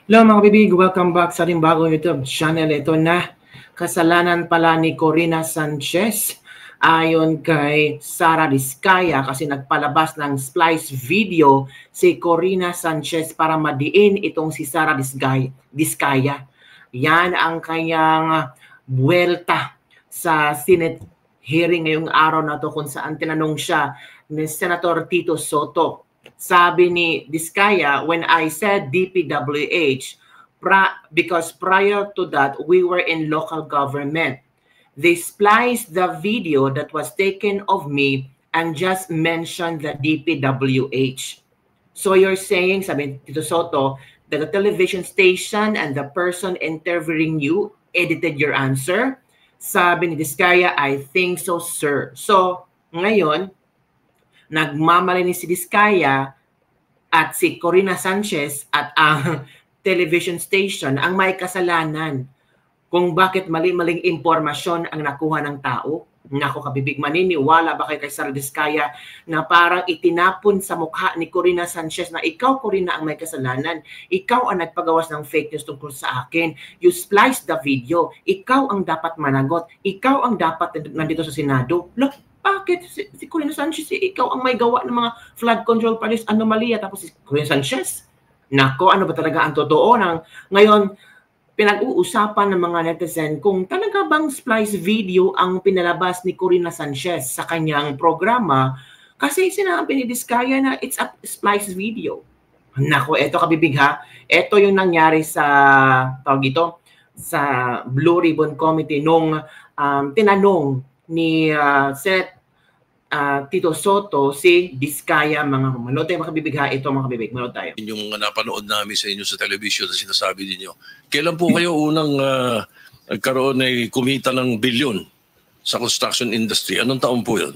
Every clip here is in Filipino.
Hello mga kabibig, welcome back sa ating bagong YouTube channel. Ito na, kasalanan pala ni Corina Sanchez ayon kay Sara Diskaya kasi nagpalabas ng splice video si Corina Sanchez para madiin itong si Sara Diskaya. Yan ang kanyang buwelta sa Senate hearing ngayong araw na to kung saan tinanong siya ni Senator Tito Soto. Sabi ni Diskaya, when I said DPWH, because prior to that, we were in local government. They spliced the video that was taken of me and just mentioned the DPWH. So you're saying, sabi ni Tito Soto, that the television station and the person interviewing you edited your answer? Sabi ni Diskaya, I think so, sir. So, ngayon, nagmamalinis si Diskaya at si Corina Sanchez at ang television station ang may kasalanan kung bakit mali-maling impormasyon ang nakuha ng tao. Nako kabibig, maniniwala ba kay Sara Diskaya na parang itinapon sa mukha ni Corina Sanchez na ikaw, Corina, ang may kasalanan. Ikaw ang nagpagawas ng fake news tungkol sa akin. You spliced the video. Ikaw ang dapat managot. Ikaw ang dapat nandito sa Senado. Look, bakit si Corina Sanchez, ikaw ang may gawa ng mga flood control projects anomalia, tapos si Corina Sanchez? Nako, ano ba talaga ang totoo? Ngayon, pinag-uusapan ng mga netizen kung talaga bang splice video ang pinalabas ni Corina Sanchez sa kanyang programa kasi sinabi ni Diskaya na it's a splice video. Nako, eto kabibig ha. Eto yung nangyari sa, tawag ito, sa Blue Ribbon Committee nung tinanong ni Senate Tito Soto si Diskaya. Manood tayo mga kabibig ha. Ito mga kabibig, manood tayo. Yung napanood namin sa inyo sa television na sinasabi ninyo, kailan po kayo unang nagkaroon ay kumita ng bilyon sa construction industry? Anong taon po yun?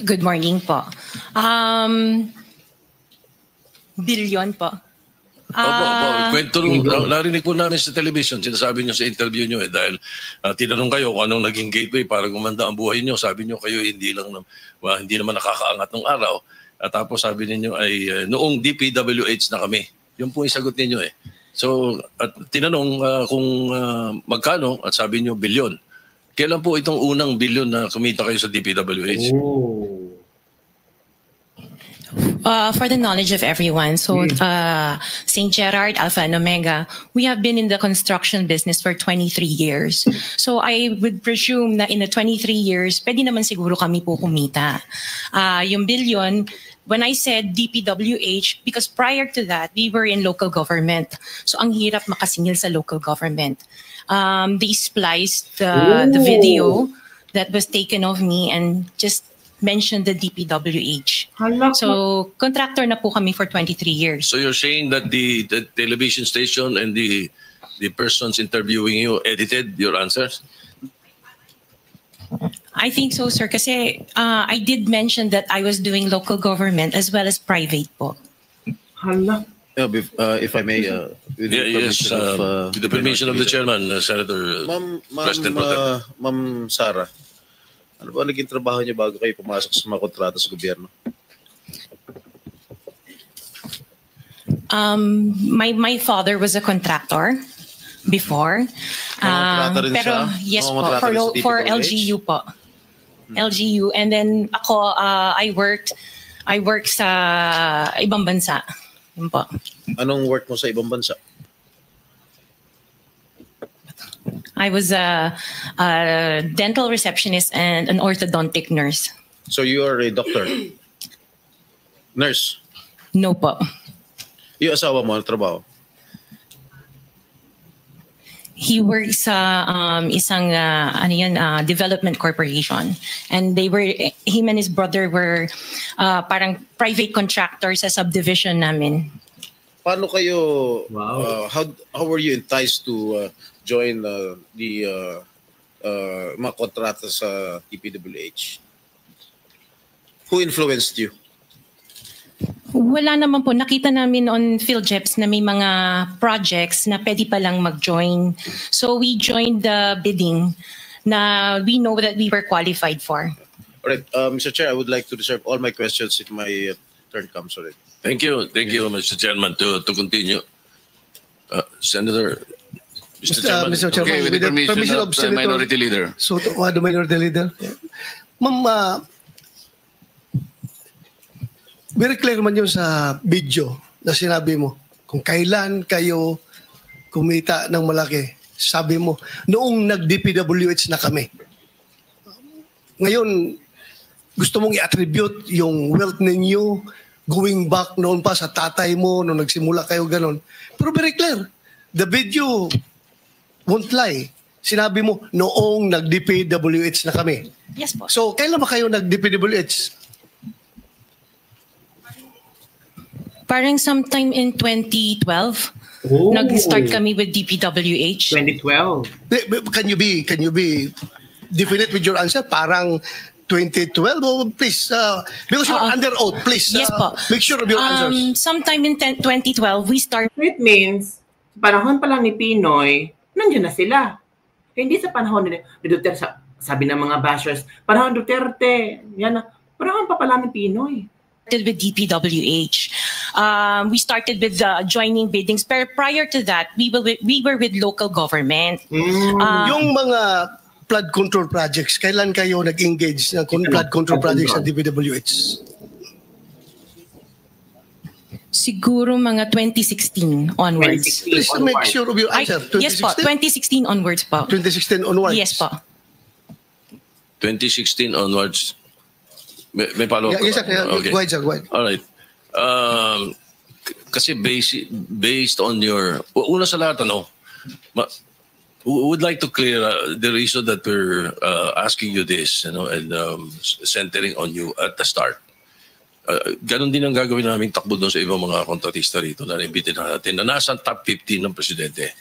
Good morning po. Bilyon po. Kwento narinig po namin sa television, sinasabi nyo sa interview nyo dahil tinanong kayo kung anong naging gateway para gumanda ang buhay nyo. Sabi nyo kayo hindi naman nakakaangat ng araw. At tapos sabi niyo ay noong DPWH na kami. Yun po yung sagot ninyo eh. So at tinanong kung magkano at sabi nyo bilyon. Kailan po itong unang bilyon na kumita kayo sa DPWH? Oh. For the knowledge of everyone, so St. Gerard, Alpha and Omega, we have been in the construction business for 23 years. So I would presume na in the 23 years, pwede naman siguro kami po kumita. Yung billion, when I said DPWH, because prior to that, we were in local government. So ang hirap makasingil sa local government. They spliced the video that was taken of me and just mentioned the DPWH. So, contractor na po kami for 23 years. So you're saying that the television station and the persons interviewing you edited your answers? I think so, sir. Kasi I did mention that I was doing local government as well as private po. Hala. If I may, with the permission of the chairman, Senator President Pro Tem. Ma'am Sara, ano ba naging trabaho niyo bago kayo pumasok sa mga kontrata sa gobyerno? My father was a contractor before. Pero yes po, for LGU po. LGU. And then ako, I worked sa ibang bansa. Yun po. Anong work mo sa ibang bansa? I was a dental receptionist and an orthodontic nurse. So you are a doctor? Nurse? No po. Yung asawa mo, ano trabaho? He works sa isang development corporation. And him and his brother were parang private contractors sa subdivision namin. Paano kayo, how were you enticed to join the mga kontrata sa DPWH? Who influenced you? Wala naman po. Nakita namin on PhilJeps na may mga projects na pwede palang mag-join. So we joined the bidding na we know that we were qualified for. All right, Mr. Chair, I would like to reserve all my questions in my turn comes already. Thank you, Mr. Chairman. To continue, Senator, Mr. Chairman. Mr. Chairman, Okay, with the permission of Senator Minority Leader. Soto, the Minority Leader. Ma'am, very clear man yun sa video na sinabi mo. Kung kailan kayo kumita ng malaki, sabi mo, noong nag-DPWH na kami. Ngayon, gusto mong i-attribute yung wealth ninyo going back noon pa sa tatay mo, nung nagsimula kayo ganon. Pero very clear, the video won't lie. Sinabi mo, noong nag-DPWH na kami. Yes po. So, kailan ba kayo nag-DPWH? Parang sometime in 2012, nag-start kami with DPWH. 2012. Can you be definite with your answer? Parang 2012? Oh, please, because you're under oath, please Yes po. make sure of your answers. Sometime in 2012, we started. It means, sa panahon pa lang ni Pinoy, nandiyan na sila. Hindi sa panahon ni Duterte, sabi ng mga bashers, panahon Duterte, yan na, panahon pa pala ni Pinoy. With DPWH. We started with joining biddings. But prior to that, we were with local government. Yung mga flood control projects, kailan kayo nag-engage ng flood control projects sa DPWH? Siguro mga 2016 onwards. 2016 Please make onward. sure of your answer. Yes po, 2016 onwards po. 2016 onwards? Yes po. 2016 onwards. May follow-up. Yes, sir. Okay. Go ahead, sir. Go ahead. All right. Kasi based on your... Una sa lahat, we would like to clear the reason that we're asking you this, and centering on you at the start. Ganon din ang gagawin namin takbo doon sa ibang mga kontratista rito na naimbitin natin na nasa top 15 ng presidente.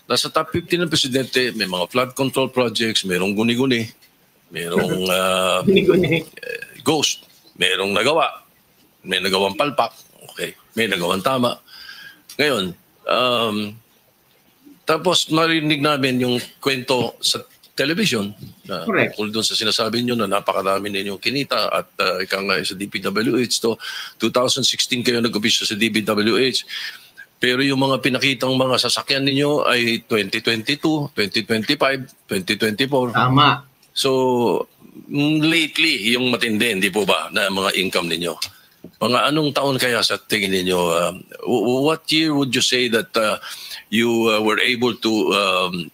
Nasa top 15 ng presidente, may mga flood control projects, mayroong guni-guni, mayroong ghost, mayroong nagawa, may nagawang palpak, okay, may nagawang tama. Ngayon, tapos marinig namin yung kwento sa television na tungkol doon sa sinasabi nyo na napakarami ninyong kinita at ika nga sa DPWH to 2016 kayo nag-opisyo sa DPWH. Pero yung mga pinakitang mga sasakyan ninyo ay 2022, 2025, 2024. Tama. So, lately, yung matindi, hindi po ba, na mga income ninyo? Mga anong taon kaya sa tingin ninyo? What year would you say that you were able to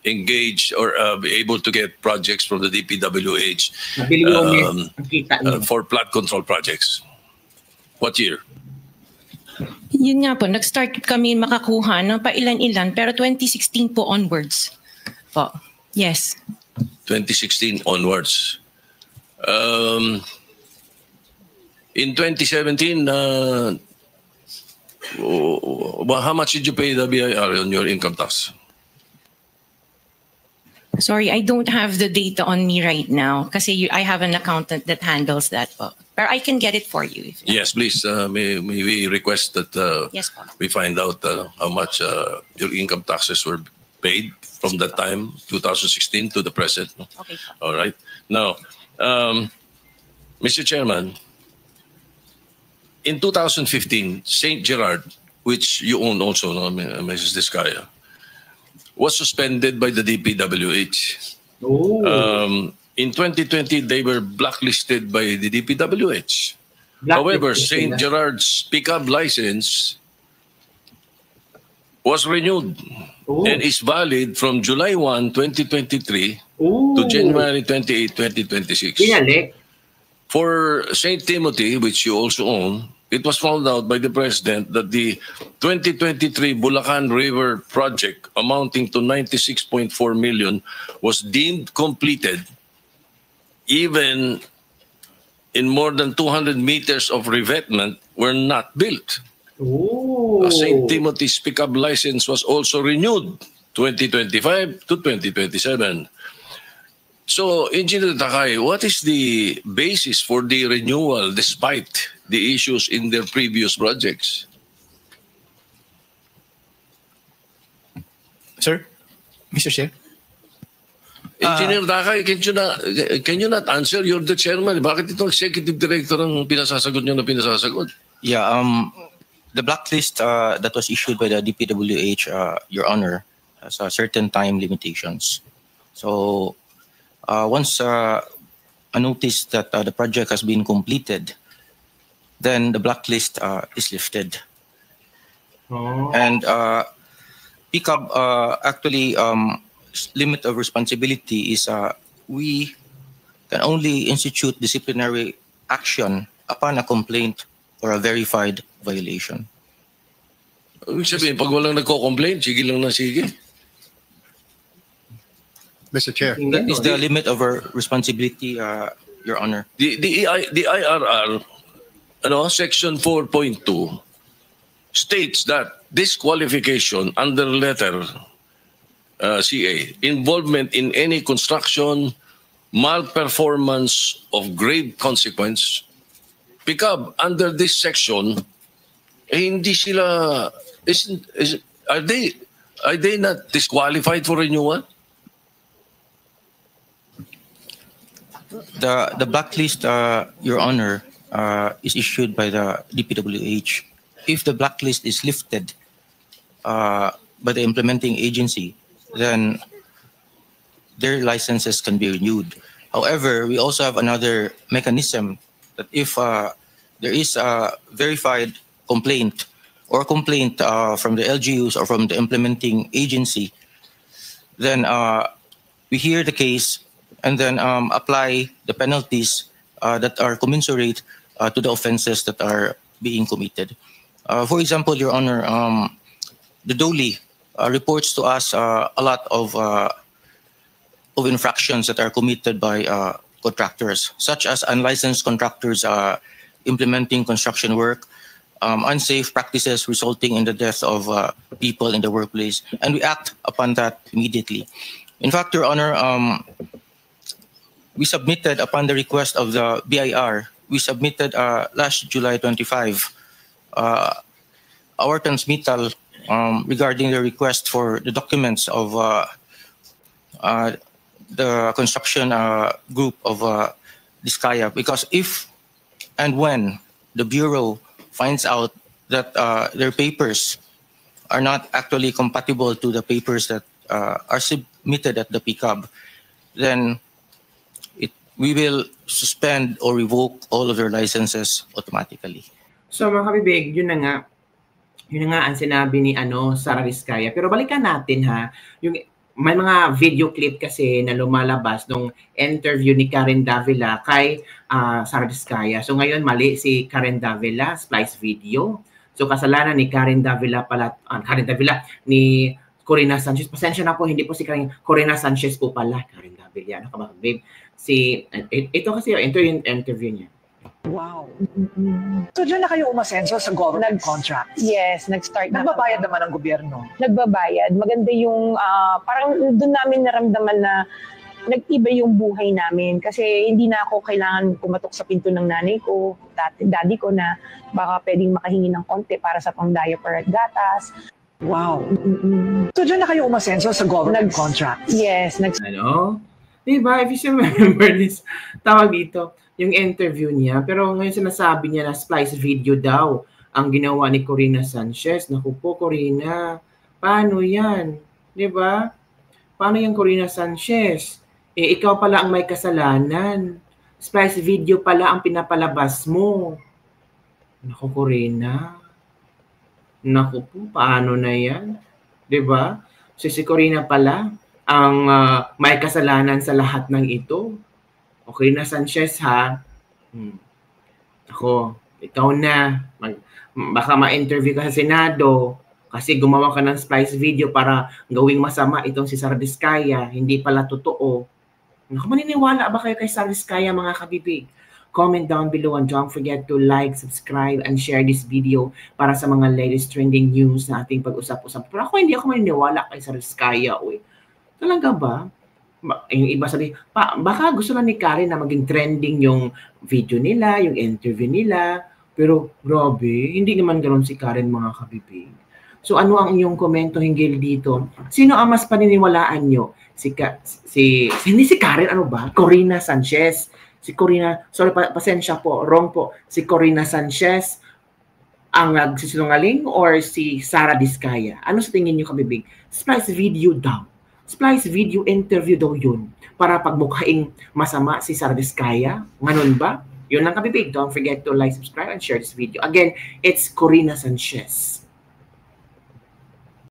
engage or be able to get projects from the DPWH for flood control projects? What year? Yun nga po, nag-start kami makakuha ng pailan-ilan, pero 2016 po onwards po. Yes. 2016 onwards. In 2017, how much did you pay the BIR on your income tax? Sorry, I don't have the data on me right now kasi I have an accountant that handles that po. But I can get it for you. Yes, please. May we request that Yes, po. we find out how much your income taxes were paid from that time, 2016 to the present. Okay po. All right. Now, Mr. Chairman, in 2015, St. Gerard, which you own also, no, Mrs. Discaya, was suspended by the DPWH. In 2020, they were blacklisted by the DPWH. However, St. Gerard's pickup license was renewed and is valid from July 1, 2023 to January 28, 2026. Binalik. For St. Timothy, which you also own, it was found out by the President that the 2023 Bulacan River project amounting to 96.4 million was deemed completed even in more than 200 meters of revetment were not built. St. Timothy's pickup license was also renewed 2025 to 2027. So, Engineer Takay, what is the basis for the renewal despite the issues in their previous projects? Sir? Mr. Chair? Engineer Takay, can you not answer? You're the chairman. Bakit itong executive director ang pinasasagot nyo na pinasasagot? Yeah, the blacklist that was issued by the DPWH, Your Honor, has certain time limitations. So once a notice that the project has been completed, then the blacklist is lifted. Oh. And PCAB actually limit of responsibility is we can only institute disciplinary action upon a complaint or a verified violation. Ibig sabihin, pag walang nagko-complain, sige lang na sige. Mr. Chair. That is the limit of our responsibility, Your Honor. The IRR, section 4.2 states that disqualification under letter CA, involvement in any construction, malperformance of grave consequence. PCAB, under this section, hindi sila, are they not disqualified for renewal? The blacklist, Your Honor, is issued by the DPWH. If the blacklist is lifted by the implementing agency, then their licenses can be renewed. However, we also have another mechanism that if there is a verified complaint or complaint from the LGUs or from the implementing agency, then we hear the case and then apply the penalties that are commensurate to the offenses that are being committed. For example, Your Honor, the DOLE reports to us a lot of infractions that are committed by contractors, such as unlicensed contractors implementing construction work, unsafe practices resulting in the death of people in the workplace, and we act upon that immediately. In fact, Your Honor, we submitted upon the request of the BIR, we submitted last July 25 our transmittal regarding the request for the documents of the construction group of Diskaya, because if and when the Bureau finds out that their papers are not actually compatible to the papers that are submitted at the PCAB, then we will suspend or revoke all of their licenses automatically. So mga kabibig, yun na nga ang sinabi ni Sara Diskaya. Pero balikan natin may mga video clip kasi na lumalabas nung interview ni Karen Davila kay Sara Diskaya. So ngayon mali si Karen Davila, splice video. So kasalanan ni Karen Davila ni Corina Sanchez. Pasensya na po, hindi po si Corina Sanchez po pala. Karen Davila, babe. Ito kasi yung interview niya. Wow. So dyan na kayo umasenso sa government contract? Yes, nag-start na. Nagbabayad naman ang gobyerno? Nagbabayad. Maganda yung, parang doon namin naramdaman na nag-iba yung buhay namin. Kasi hindi na ako kailangan pumatok sa pinto ng nanay ko, daddy ko na baka pwedeng makahingi ng konti para sa pang-diaper at gatas. Wow. So dyan na kayo umasenso sa government contract? Yes. Diba? If you remember this, tawag dito, yung interview niya. Pero ngayon sinasabi niya na splice video daw ang ginawa ni Corina Sanchez. Naku po, Corina, paano yan? Diba? Paano yan, Corina Sanchez? Ikaw pala ang may kasalanan. Splice video pala ang pinapalabas mo. Naku, Corina. Naku po, paano na yan? Diba? So si Corina pala ang may kasalanan sa lahat ng ito. Okay na, Sanchez, ha? Ako, ikaw na. Baka ma-interview ka sa Senado kasi gumawa ka ng splice video para gawing masama itong si Sara Diskaya. Hindi pala totoo. Naku, maniniwala ba kayo kay Sara Diskaya, mga kabibig? Comment down below and don't forget to like, subscribe, and share this video para sa mga latest trending news na ating pag-usap-usap. Pero hindi ako maniniwala kay Sara Diskaya. Talaga ba? Yung iba sabi, baka gusto lang ni Karen na maging trending yung video nila, yung interview nila. Pero grabe, hindi naman ganoon si Karen, mga kabibig. So ano ang inyong komento hinggil dito? Sino ang mas paniniwalaan nyo? Hindi si Karen, Corina Sanchez. Si Corina, sorry, pasensya po, wrong po. Si Corina Sanchez ang nagsisinungaling or si Sara Diskaya? Ano sa tingin niyo, Kabibig? Splice video daw. Splice video interview daw yun para pagmukhaing masama si Sara Diskaya. Nganon ba? Yun lang, Kabibig. Don't forget to like, subscribe, and share this video. Again, it's Corina Sanchez.